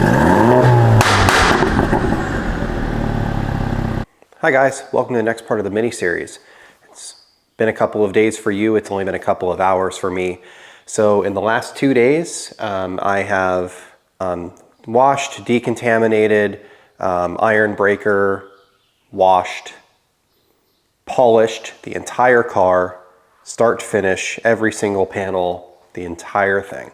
Hi guys, welcome to the next part of the mini series. It's been a couple of days for you, it's only been a couple of hours for me. So in the last 2 days, I have washed, decontaminated, iron breaker, washed, polished the entire car, start to finish, every single panel, the entire thing.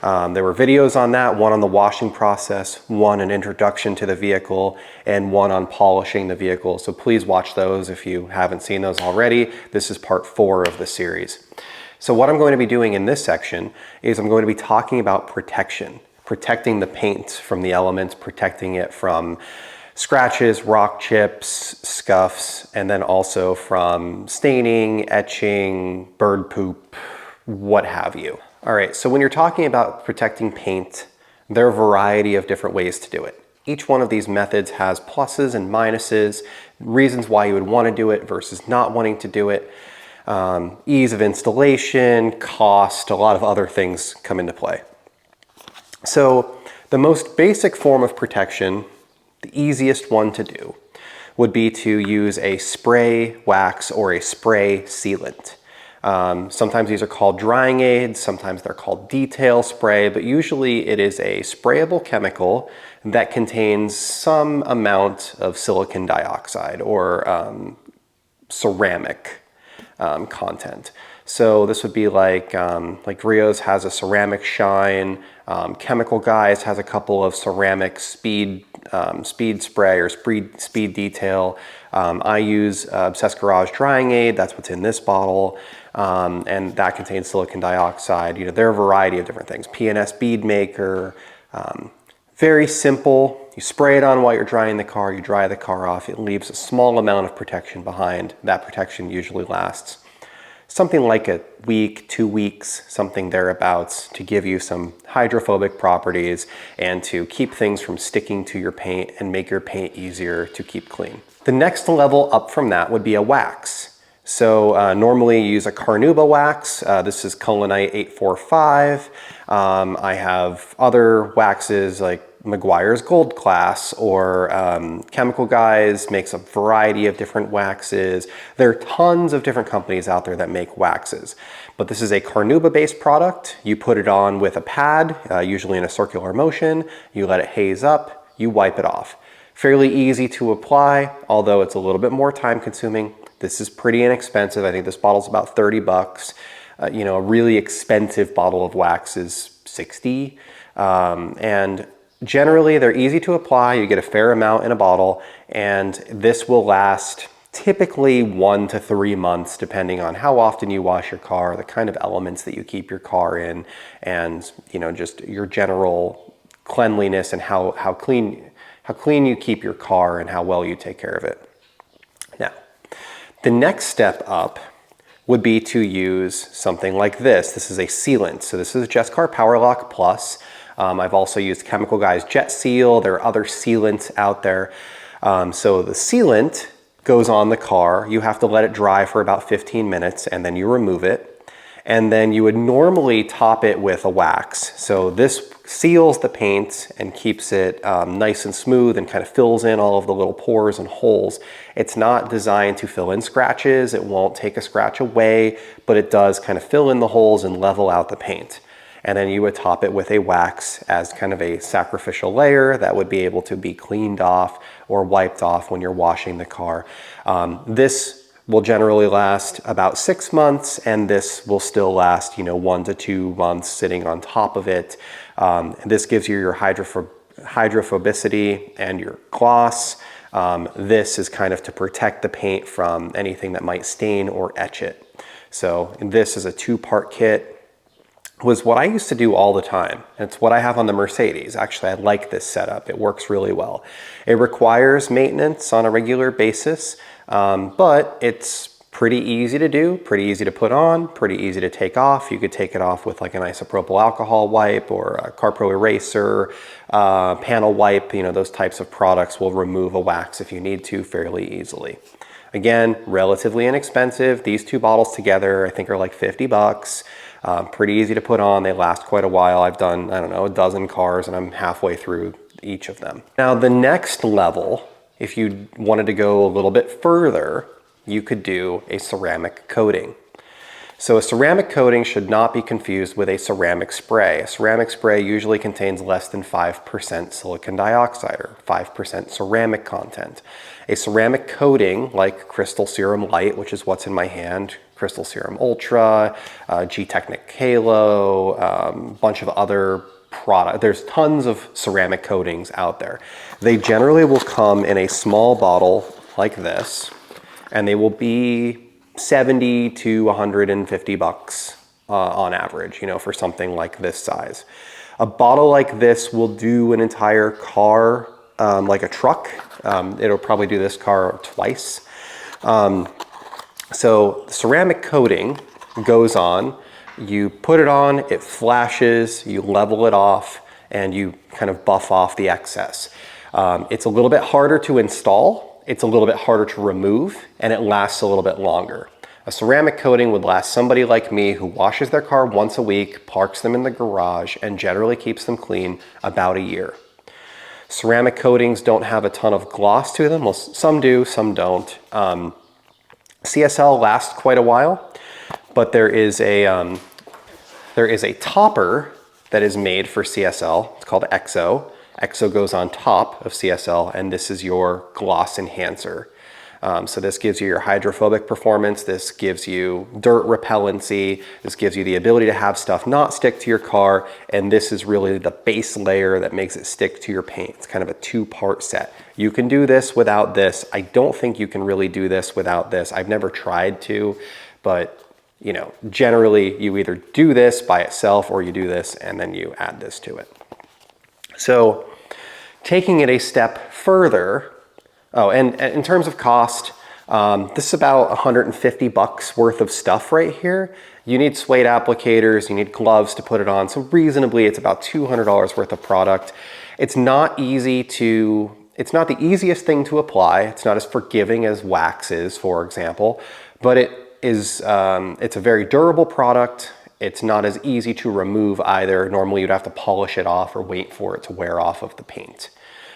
There were videos on that, one on the washing process, one an introduction to the vehicle, and one on polishing the vehicle. So please watch those if you haven't seen those already. This is part 4 of the series. So what I'm going to be doing in this section is I'm going to be talking about protection, protecting the paint from the elements, protecting it from scratches, rock chips, scuffs, and then also from staining, etching, bird poop, what have you. All right, so when you're talking about protecting paint, there are a variety of different ways to do it. Each one of these methods has pluses and minuses, reasons why you would want to do it versus not wanting to do it, ease of installation, cost, a lot of other things come into play. So the most basic form of protection, the easiest one to do, would be to use a spray wax or a spray sealant. Sometimes these are called drying aids, sometimes they're called detail spray, but usually it is a sprayable chemical that contains some amount of silicon dioxide or ceramic content. So this would be like Rio's has a ceramic shine, Chemical Guys has a couple of ceramic speed spray or speed detail. I use Obsessed Garage drying aid, that's what's in this bottle, and that contains silicon dioxide. You know, there are a variety of different things. P&S bead maker, very simple. You spray it on while you're drying the car, you dry the car off, it leaves a small amount of protection behind. That protection usually lasts something like a week, 2 weeks, something thereabouts, to give you some hydrophobic properties and to keep things from sticking to your paint and make your paint easier to keep clean. The next level up from that would be a wax. So normally you use a Carnauba wax. This is Collinite 845. I have other waxes like Meguiar's Gold Class or Chemical Guys makes a variety of different waxes. There are tons of different companies out there that make waxes, but this is a Carnauba based product. You put it on with a pad, usually in a circular motion. You let it haze up, you wipe it off. Fairly easy to apply, although it's a little bit more time consuming. This is pretty inexpensive. I think this bottle's about 30 bucks. You know, a really expensive bottle of wax is 60. And generally, they're easy to apply. You get a fair amount in a bottle, and this will last typically 1 to 3 months, depending on how often you wash your car, the kind of elements that you keep your car in, and you know, just your general cleanliness and how clean you keep your car and how well you take care of it. Now, the next step up would be to use something like this. This is a sealant. So this is JustCar PowerLock Plus. I've also used Chemical Guys Jet Seal. There are other sealants out there. So the sealant goes on the car. You have to let it dry for about 15 minutes and then you remove it. And then you would normally top it with a wax. So this seals the paint and keeps it nice and smooth and kind of fills in all of the little pores and holes. It's not designed to fill in scratches. It won't take a scratch away, but it does kind of fill in the holes and level out the paint. And then you would top it with a wax as kind of a sacrificial layer that would be able to be cleaned off or wiped off when you're washing the car. This will generally last about 6 months, and this will still last, you know, 1 to 2 months sitting on top of it. This gives you your hydrophobicity and your gloss. This is kind of to protect the paint from anything that might stain or etch it. So this is a 2-part kit. Was what I used to do all the time. It's what I have on the Mercedes. Actually, I like this setup. It works really well. It requires maintenance on a regular basis, but it's pretty easy to do, pretty easy to put on, pretty easy to take off. You could take it off with like an isopropyl alcohol wipe or a CarPro eraser, panel wipe. You know, those types of products will remove a wax if you need to fairly easily. Again, relatively inexpensive. These two bottles together I think are like 50 bucks. Pretty easy to put on. They last quite a while. I've done, I don't know, a dozen cars and I'm halfway through each of them. Now the next level, if you wanted to go a little bit further, you could do a ceramic coating. So a ceramic coating should not be confused with a ceramic spray. A ceramic spray usually contains less than 5% silicon dioxide or 5% ceramic content. A ceramic coating like Crystal Serum Light, which is what's in my hand, Crystal Serum Ultra, Gtechniq Halo, bunch of other products. There's tons of ceramic coatings out there. They generally will come in a small bottle like this, and they will be 70 to 150 bucks on average, you know, for something like this size. A bottle like this will do an entire car, like a truck. It'll probably do this car twice. So ceramic coating goes on, you put it on, it flashes, you level it off, and you kind of buff off the excess. It's a little bit harder to install. It's a little bit harder to remove, and it lasts a little bit longer. A ceramic coating would last somebody like me who washes their car once a week, parks them in the garage, and generally keeps them clean about a year. Ceramic coatings don't have a ton of gloss to them. Well, some do, some don't. CSL lasts quite a while, but there is a topper that is made for CSL. It's called EXO. EXO goes on top of CSL, and this is your gloss enhancer. So this gives you your hydrophobic performance, this gives you dirt repellency, this gives you the ability to have stuff not stick to your car, and this is really the base layer that makes it stick to your paint. It's kind of a two-part set. You can do this without this. I don't think you can really do this without this. I've never tried to, but you know, generally you either do this by itself or you do this and then you add this to it. So taking it a step further, and in terms of cost, this is about 150 bucks worth of stuff right here. You need suede applicators, you need gloves to put it on. So reasonably, it's about $200 worth of product. It's not it's not the easiest thing to apply. It's not as forgiving as wax is, for example, but it's a very durable product. It's not as easy to remove either. Normally you'd have to polish it off or wait for it to wear off of the paint.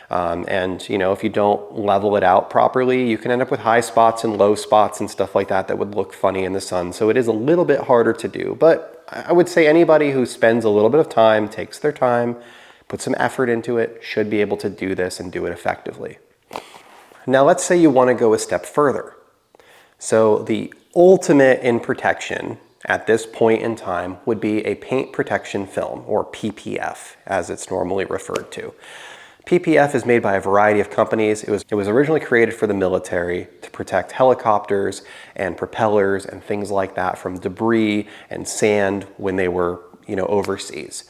And you know, if you don't level it out properly, you can end up with high spots and low spots and stuff like that that would look funny in the sun. So it is a little bit harder to do, but I would say anybody who spends a little bit of time, takes their time, puts some effort into it, should be able to do this and do it effectively. Now let's say you want to go a step further. So the ultimate in protection at this point in time would be a paint protection film, or PPF as it's normally referred to. PPF is made by a variety of companies. It was originally created for the military to protect helicopters and propellers and things like that from debris and sand when they were, you know, overseas.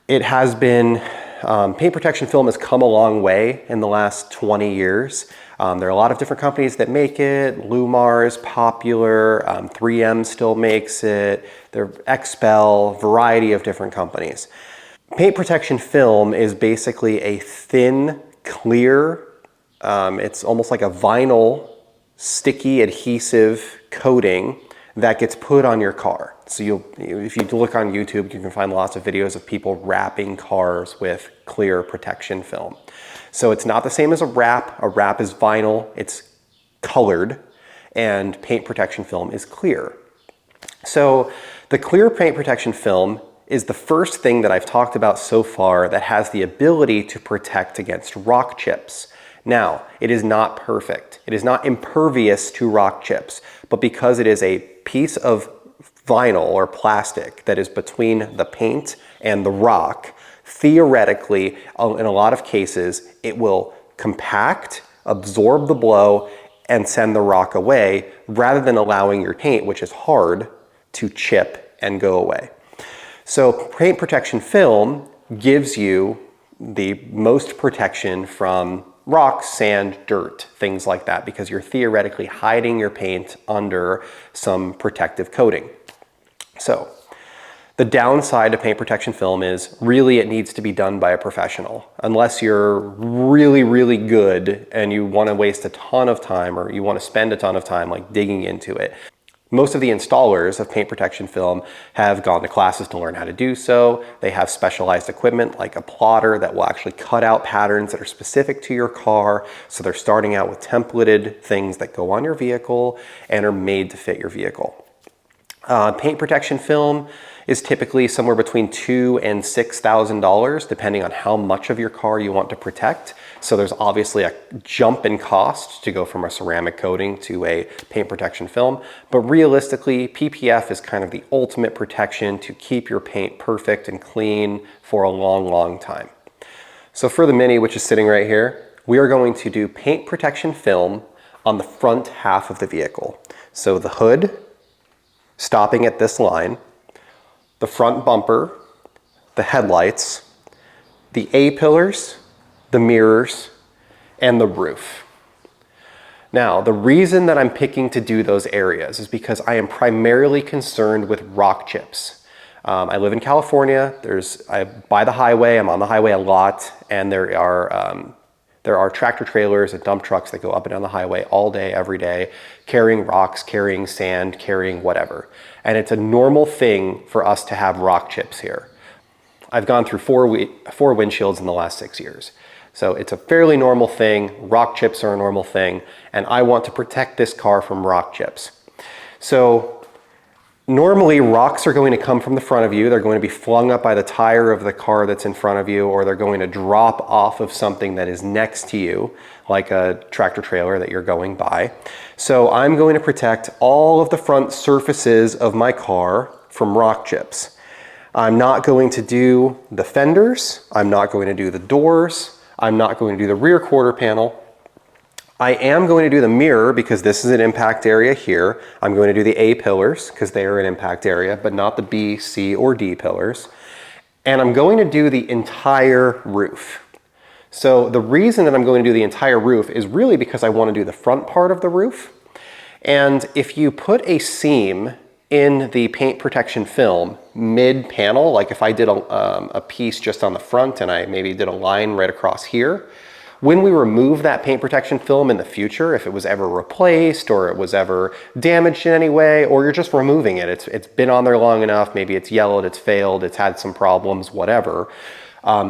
It has been, paint protection film has come a long way in the last 20 years. There are a lot of different companies that make it. Lumar is popular, 3M still makes it, there Expel, variety of different companies. Paint protection film is basically a thin, clear, it's almost like a vinyl, sticky, adhesive coating that gets put on your car. So if you look on YouTube, you can find lots of videos of people wrapping cars with clear protection film. So it's not the same as a wrap. A wrap is vinyl, it's colored, and paint protection film is clear. So the clear paint protection film is the first thing that I've talked about so far that has the ability to protect against rock chips. Now, it is not perfect. It is not impervious to rock chips, but because it is a piece of vinyl or plastic that is between the paint and the rock, theoretically, in a lot of cases, it will compact, absorb the blow, and send the rock away, rather than allowing your paint, which is hard, to chip and go away. So paint protection film gives you the most protection from rocks, sand, dirt, things like that, because you're theoretically hiding your paint under some protective coating. So The downside to paint protection film is really it needs to be done by a professional. Unless you're really, really good and you want to waste a ton of time or you want to spend a ton of time like digging into it. Most of the installers of paint protection film have gone to classes to learn how to do so. They have specialized equipment like a plotter that will actually cut out patterns that are specific to your car. So they're starting out with templated things that go on your vehicle and are made to fit your vehicle. Paint protection film is typically somewhere between $2,000 and $6,000 depending on how much of your car you want to protect. So there's obviously a jump in cost to go from a ceramic coating to a paint protection film, but realistically PPF is kind of the ultimate protection to keep your paint perfect and clean for a long, long time. So for the Mini, which is sitting right here, we are going to do paint protection film on the front half of the vehicle. So the hood, stopping at this line, the front bumper, the headlights, the A-pillars, the mirrors, and the roof. Now, the reason that I'm picking to do those areas is because I am primarily concerned with rock chips. I live in California. I buy the highway. I'm on the highway a lot, and there are tractor trailers and dump trucks that go up and down the highway all day, every day, carrying rocks, carrying sand, carrying whatever. And it's a normal thing for us to have rock chips here. I've gone through four windshields in the last 6 years. So it's a fairly normal thing. Rock chips are a normal thing, and I want to protect this car from rock chips. So normally rocks are going to come from the front of you. They're going to be flung up by the tire of the car that's in front of you, or they're going to drop off of something that is next to you, like a tractor trailer that you're going by. So I'm going to protect all of the front surfaces of my car from rock chips. I'm not going to do the fenders. I'm not going to do the doors. I'm not going to do the rear quarter panel. I am going to do the mirror because this is an impact area here. I'm going to do the A pillars because they are an impact area, but not the B, C, or D pillars. And I'm going to do the entire roof. So the reason that I'm going to do the entire roof is really because I want to do the front part of the roof. And if you put a seam in the paint protection film mid-panel, like if I did a piece just on the front and I maybe did a line right across here, when we remove that paint protection film in the future, if it was ever replaced or it was ever damaged in any way, or you're just removing it, it's been on there long enough, maybe it's yellowed, it's failed, it's had some problems, whatever.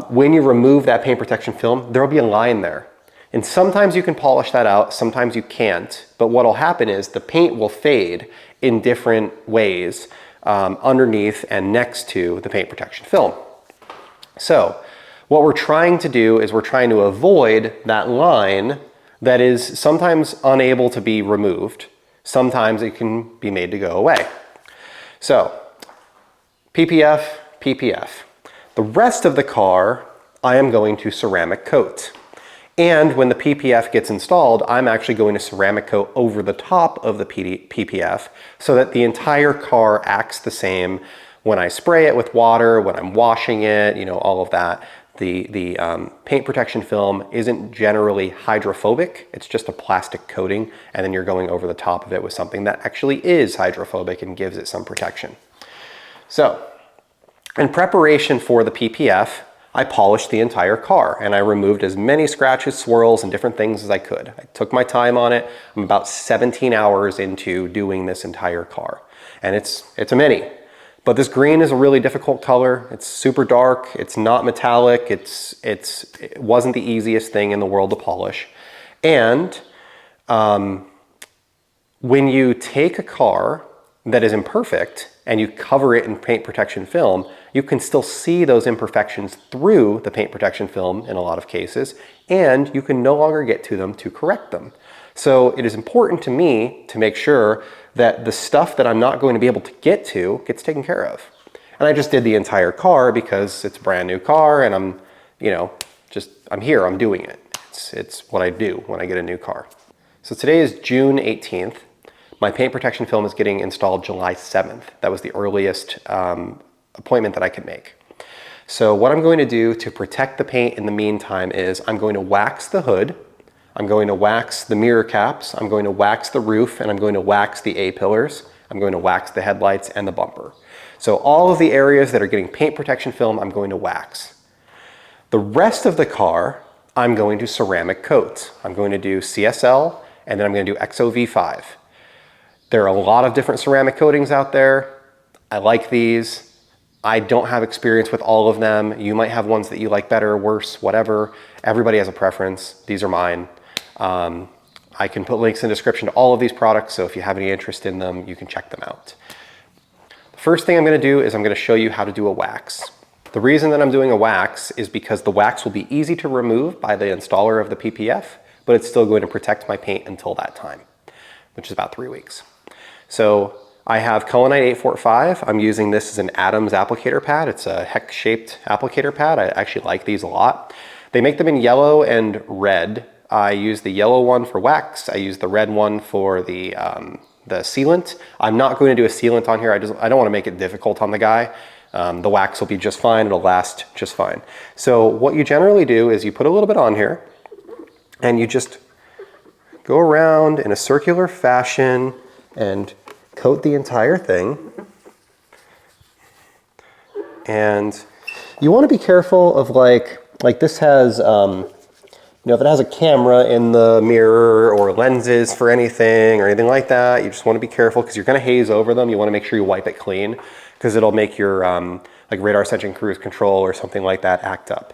When you remove that paint protection film, there'll be a line there. And sometimes you can polish that out, sometimes you can't. But what'll happen is the paint will fade in different ways underneath and next to the paint protection film. So what we're trying to do is we're trying to avoid that line that is sometimes unable to be removed. Sometimes it can be made to go away. So PPF, PPF. The rest of the car, I am going to ceramic coat. And when the PPF gets installed, I'm actually going to ceramic coat over the top of the PPF so that the entire car acts the same when I spray it with water, when I'm washing it, you know, all of that. The paint protection film isn't generally hydrophobic. It's just a plastic coating, and then you're going over the top of it with something that actually is hydrophobic and gives it some protection. So in preparation for the PPF, I polished the entire car and I removed as many scratches, swirls, and different things as I could. I took my time on it. I'm about 17 hours into doing this entire car. And it's a Mini. But this green is a really difficult color. It's super dark. It's not metallic. It wasn't the easiest thing in the world to polish. And when you take a car that is imperfect and you cover it in paint protection film, you can still see those imperfections through the paint protection film in a lot of cases, and you can no longer get to them to correct them. So it is important to me to make sure that the stuff that I'm not going to be able to get to gets taken care of. And I just did the entire car because it's a brand new car and I'm here, I'm doing it. It's what I do when I get a new car. So today is June 18th. My paint protection film is getting installed July 7th. That was the earliest appointment that I could make. So what I'm going to do to protect the paint in the meantime is I'm going to wax the hood, I'm going to wax the mirror caps, I'm going to wax the roof, and I'm going to wax the A-pillars. I'm going to wax the headlights and the bumper. So all of the areas that are getting paint protection film, I'm going to wax. The rest of the car, I'm going to ceramic coat. I'm going to do CSL, and then I'm going to do EXO V5. There are a lot of different ceramic coatings out there. I like these. I don't have experience with all of them. You might have ones that you like better, worse, whatever. Everybody has a preference. These are mine. I can put links in the description to all of these products, so if you have any interest in them, you can check them out. The first thing I'm going to do is I'm going to show you how to do a wax. The reason that I'm doing a wax is because the wax will be easy to remove by the installer of the PPF, but it's still going to protect my paint until that time, which is about 3 weeks. So I have Collinite 845. I'm using this as an Adams applicator pad. It's a hex-shaped applicator pad. I actually like these a lot. They make them in yellow and red. I use the yellow one for wax. I use the red one for the sealant. I'm not going to do a sealant on here. I don't want to make it difficult on the guy. The wax will be just fine. It'll last just fine. So what you generally do is you put a little bit on here and you just go around in a circular fashion and coat the entire thing. And you want to be careful of like this has, you know, if it has a camera in the mirror or lenses for anything or anything like that, you just want to be careful because you're going to haze over them. You want to make sure you wipe it clean because it'll make your like radar sensing cruise control or something like that act up.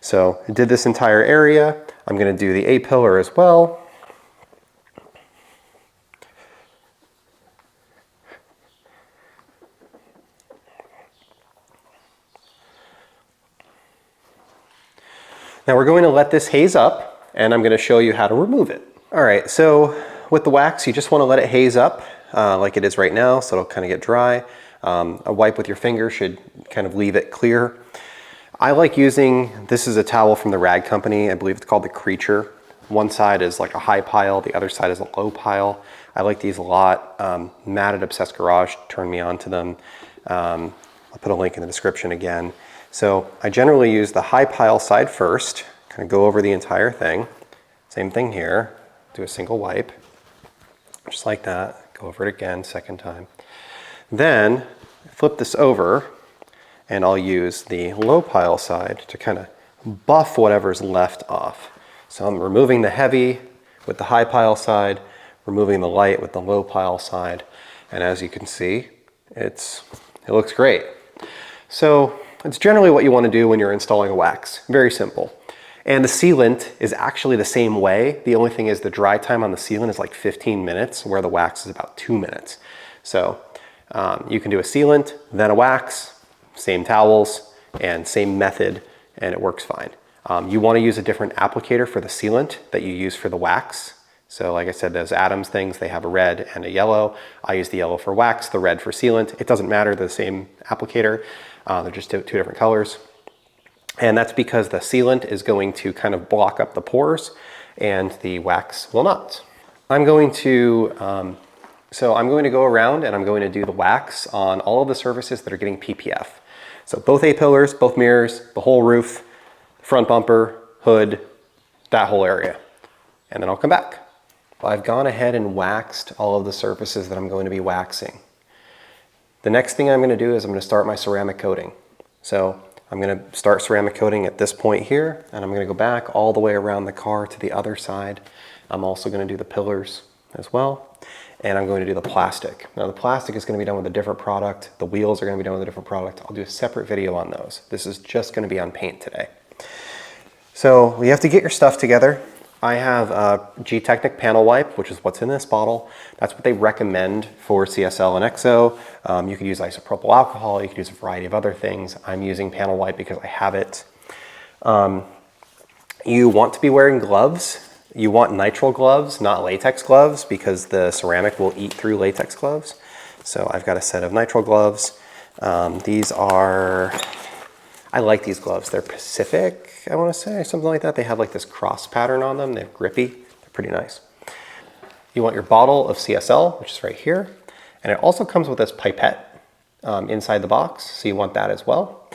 So I did this entire area. I'm going to do the A pillar as well. Now we're going to let this haze up and I'm going to show you how to remove it. All right, so with the wax, you just want to let it haze up like it is right now, so it'll kind of get dry. A wipe with your finger should kind of leave it clear. I like using, this is a towel from the rag company. I believe it's called the Creature. One side is like a high pile, the other side is a low pile. I like these a lot. Matt at Obsessed Garage turned me on to them. I'll put a link in the description again. So I generally use the high pile side first, kind of go over the entire thing. Same thing here, do a single wipe, just like that. Go over it again, second time. Then flip this over and I'll use the low pile side to kind of buff whatever's left off. So I'm removing the heavy with the high pile side, removing the light with the low pile side. And as you can see, it looks great. So it's generally what you want to do when you're installing a wax. Very simple. And the sealant is actually the same way. The only thing is the dry time on the sealant is like 15 minutes, where the wax is about 2 minutes. So you can do a sealant, then a wax, same towels, and same method, and it works fine. You want to use a different applicator for the sealant that you use for the wax. So like I said, those Adams things, they have a red and a yellow. I use the yellow for wax, the red for sealant. It doesn't matter, they're the same applicator. They're just two different colors. And that's because the sealant is going to kind of block up the pores and the wax will not. I'm going to go around and I'm going to do the wax on all of the surfaces that are getting PPF. So both A-pillars, both mirrors, the whole roof, front bumper, hood, that whole area. And then I'll come back. I've gone ahead and waxed all of the surfaces that I'm going to be waxing. The next thing I'm going to do is I'm going to start my ceramic coating. So I'm going to start ceramic coating at this point here, and I'm going to go back all the way around the car to the other side. I'm also going to do the pillars as well, and I'm going to do the plastic. Now the plastic is going to be done with a different product. The wheels are going to be done with a different product. I'll do a separate video on those. This is just going to be on paint today. So you have to get your stuff together. I have a Gtechniq panel wipe, which is what's in this bottle. That's what they recommend for CSL and EXO. You could use isopropyl alcohol, you could use a variety of other things. I'm using panel wipe because I have it. You want to be wearing gloves. You want nitrile gloves, not latex gloves, because the ceramic will eat through latex gloves. So I've got a set of nitrile gloves. These are, I like these gloves. They're Pacific, I want to say, something like that. They have like this cross pattern on them. They're grippy. They're pretty nice. You want your bottle of CSL, which is right here. And it also comes with this pipette inside the box, so you want that as well.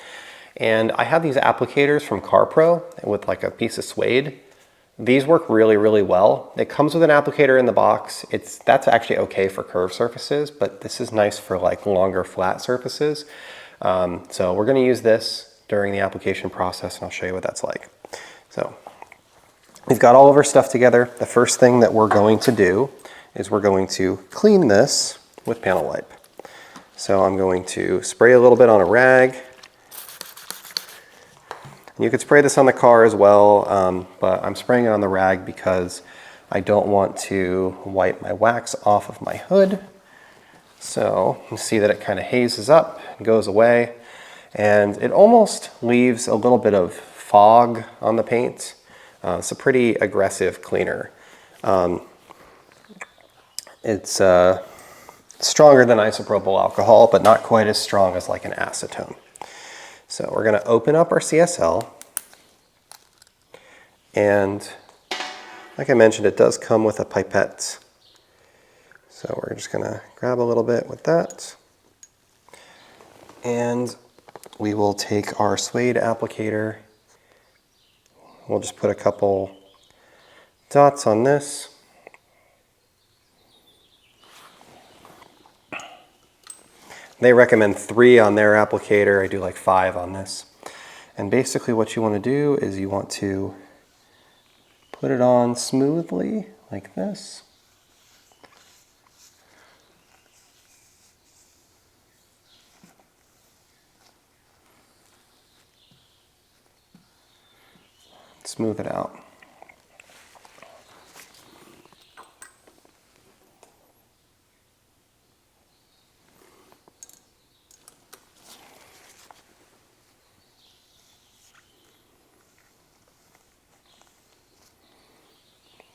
And I have these applicators from CarPro with like a piece of suede These work really, really well. It comes with an applicator in the box. That's actually okay for curved surfaces, but this is nice for like longer flat surfaces. So we're gonna use this during the application process, and I'll show you what that's like. So we've got all of our stuff together. The first thing that we're going to do is we're going to clean this with panel wipe. So I'm going to spray a little bit on a rag. You could spray this on the car as well, but I'm spraying it on the rag because I don't want to wipe my wax off of my hood. So you see that it kind of hazes up and goes away, and it almost leaves a little bit of fog on the paint. It's a pretty aggressive cleaner. It's stronger than isopropyl alcohol, but not quite as strong as like an acetone. So we're going to open up our CSL, and like I mentioned, it does come with a pipette. So we're just going to grab a little bit with that, and we will take our suede applicator. We'll just put a couple dots on this. They recommend 3 on their applicator. I do like 5 on this. And basically what you want to do is you want to put it on smoothly like this. Smooth it out.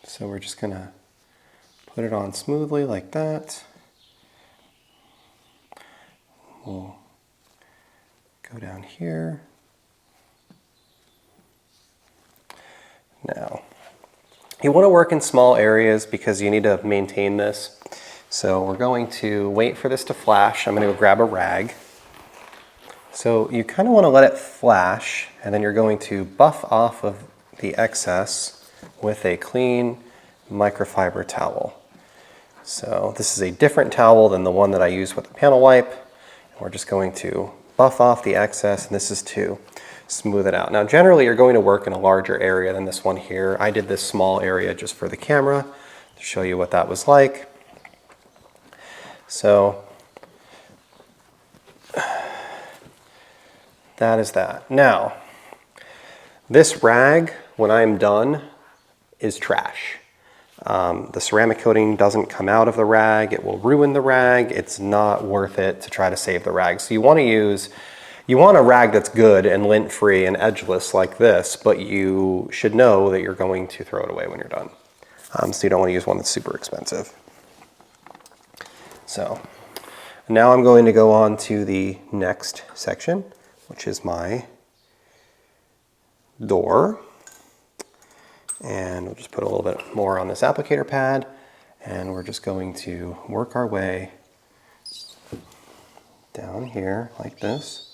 So we're just going to put it on smoothly like that. We'll go down here. Now, you want to work in small areas because you need to maintain this. So we're going to wait for this to flash. I'm going to go grab a rag. So you kind of want to let it flash, and then you're going to buff off of the excess with a clean microfiber towel. So this is a different towel than the one that I use with the panel wipe. We're just going to buff off the excess, and this is to smooth it out. Now generally you're going to work in a larger area than this one here. I did this small area just for the camera to show you what that was like. So that is that. Now, this rag, when I'm done, is trash. The ceramic coating doesn't come out of the rag. It will ruin the rag. It's not worth it to try to save the rag. So you want a rag that's good and lint-free and edgeless like this, but you should know that you're going to throw it away when you're done. So you don't want to use one that's super expensive. So now I'm going to go on to the next section, which is my door. And we'll just put a little bit more on this applicator pad, and we're just going to work our way down here like this.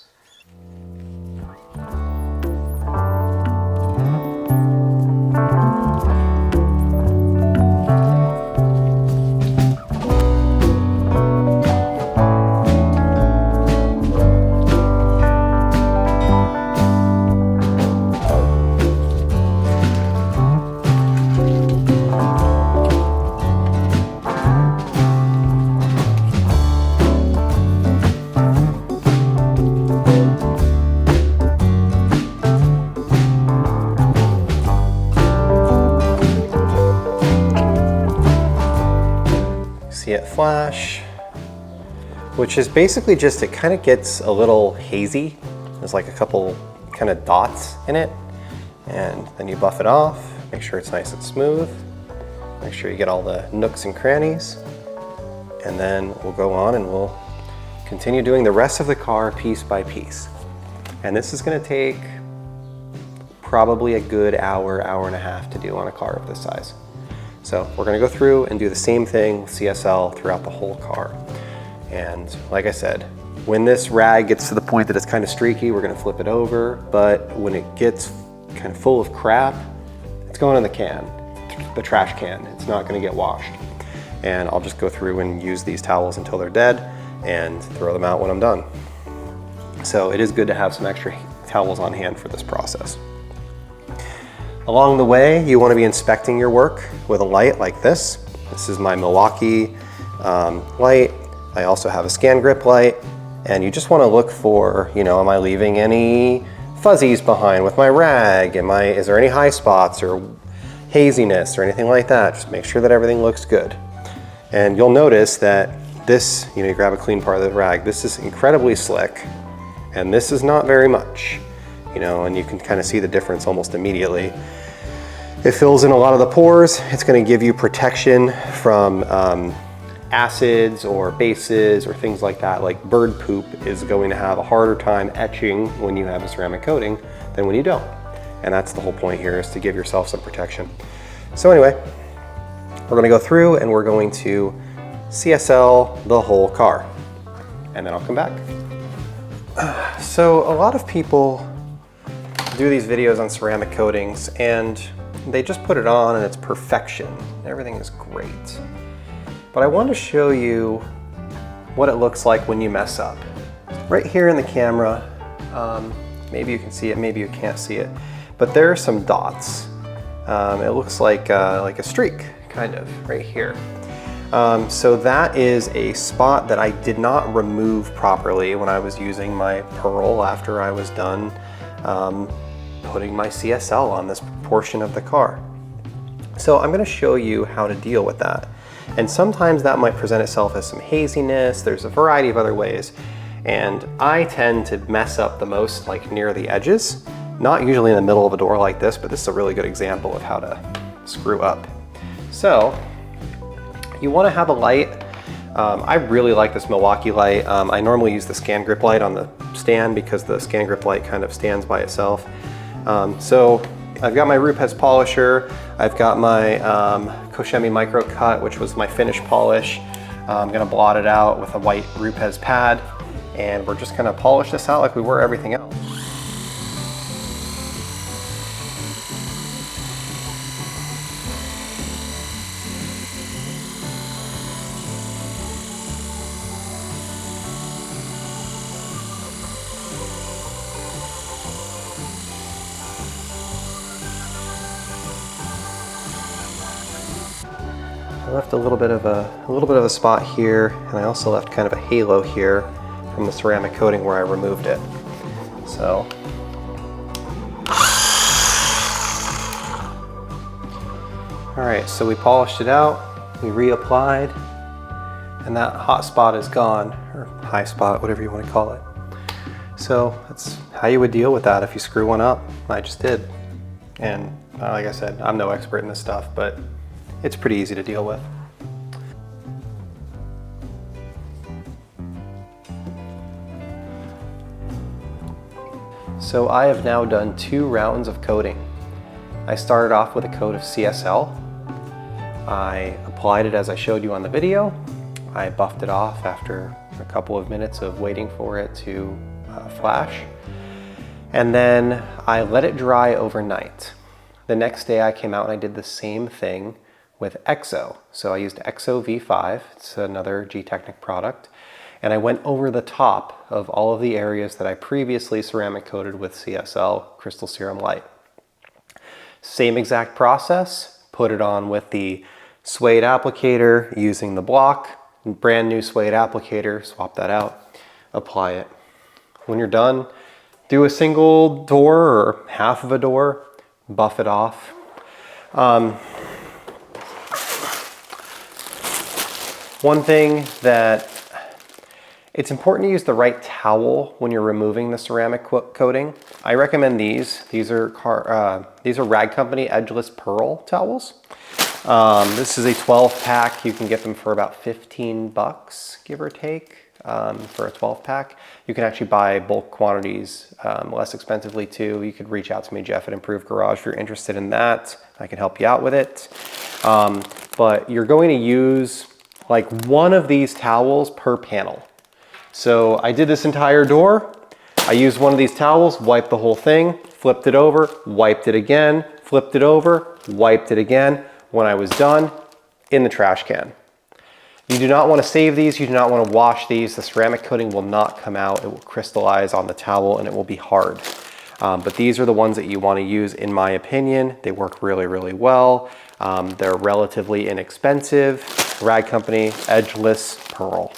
See it flash, which is basically just, it kind of gets a little hazy. There's like a couple kind of dots in it, and then you buff it off, make sure it's nice and smooth, make sure you get all the nooks and crannies, and then we'll go on and we'll continue doing the rest of the car piece by piece. And this is going to take probably a good hour, hour and a half to do on a car of this size. So we're going to go through and do the same thing with CSL throughout the whole car. And like I said, when this rag gets to the point that it's kind of streaky, we're going to flip it over. But when it gets kind of full of crap, It's going in the can, the trash can. It's not gonna get washed. And I'll just go through and use these towels until they're dead and throw them out when I'm done. So it is good to have some extra towels on hand for this process. Along the way, you want to be inspecting your work with a light like this. This is my Milwaukee light. I also have a scan grip light, and you just want to look for, you know, am I leaving any fuzzies behind with my rag? Is there any high spots or haziness or anything like that? Just make sure that everything looks good. And you'll notice that this, you know, you grab a clean part of the rag, this is incredibly slick, and this is not very much, you know, and you can kind of see the difference almost immediately. It fills in a lot of the pores. It's going to give you protection from acids or bases or things like that. Like bird poop is going to have a harder time etching when you have a ceramic coating than when you don't. And that's the whole point here, is to give yourself some protection. So anyway, we're going to go through and we're going to CSL the whole car, and then I'll come back. So a lot of people do these videos on ceramic coatings and they just put it on and it's perfection. Everything is great. But I want to show you what it looks like when you mess up. Right here in the camera, maybe you can see it, maybe you can't see it, but there are some dots. It looks like a streak, kind of, right here. So that is a spot that I did not remove properly when I was using my pearl after I was done putting my CSL on this portion of the car. So I'm going to show you how to deal with that. And sometimes that might present itself as some haziness. There's a variety of other ways. And I tend to mess up the most like near the edges, not usually in the middle of a door like this, but this is a really good example of how to screw up. So you want to have a light. I really like this Milwaukee light. I normally use the scan grip light on the stand because the scan grip light kind of stands by itself. So I've got my Rupes polisher. I've got my Koshemi Micro Cut, which was my finish polish. I'm gonna blot it out with a white Rupes pad, and we're just gonna polish this out like we were everything else. I left a little bit of a spot here, and I also left kind of a halo here from the ceramic coating where I removed it. So all right, so we polished it out, we reapplied, and that hot spot is gone, or high spot, whatever you want to call it. So that's how you would deal with that if you screw one up. I just did. And like I said, I'm no expert in this stuff, but it's pretty easy to deal with. So I have now done 2 rounds of coating. I started off with a coat of CSL. I applied it as I showed you on the video. I buffed it off after a couple of minutes of waiting for it to flash. And then I let it dry overnight. The next day I came out and I did the same thing with EXO. So I used EXO V5, it's another Gtechniq product, and I went over the top of all of the areas that I previously ceramic coated with CSL Crystal Serum Light. Same exact process, put it on with the suede applicator using the block, brand new suede applicator, swap that out, apply it. When you're done, do a single door or half of a door, buff it off. One thing that it's important to use the right towel when you're removing the ceramic coating. I recommend these. These are Rag Company Edgeless Pearl towels. This is a 12 pack. You can get them for about 15 bucks, give or take, for a 12 pack. You can actually buy bulk quantities less expensively too. You could reach out to me, Jeff at Improved Garage, if you're interested in that. I can help you out with it. But you're going to use like one of these towels per panel. So I did this entire door. I used one of these towels, wiped the whole thing, flipped it over, wiped it again, flipped it over, wiped it again. When I was done, in the trash can. You do not want to save these. You do not want to wash these. The ceramic coating will not come out. It will crystallize on the towel and it will be hard. But these are the ones that you want to use, in my opinion. They work really, really well. They're relatively inexpensive. Rag Company Edgeless Pearl.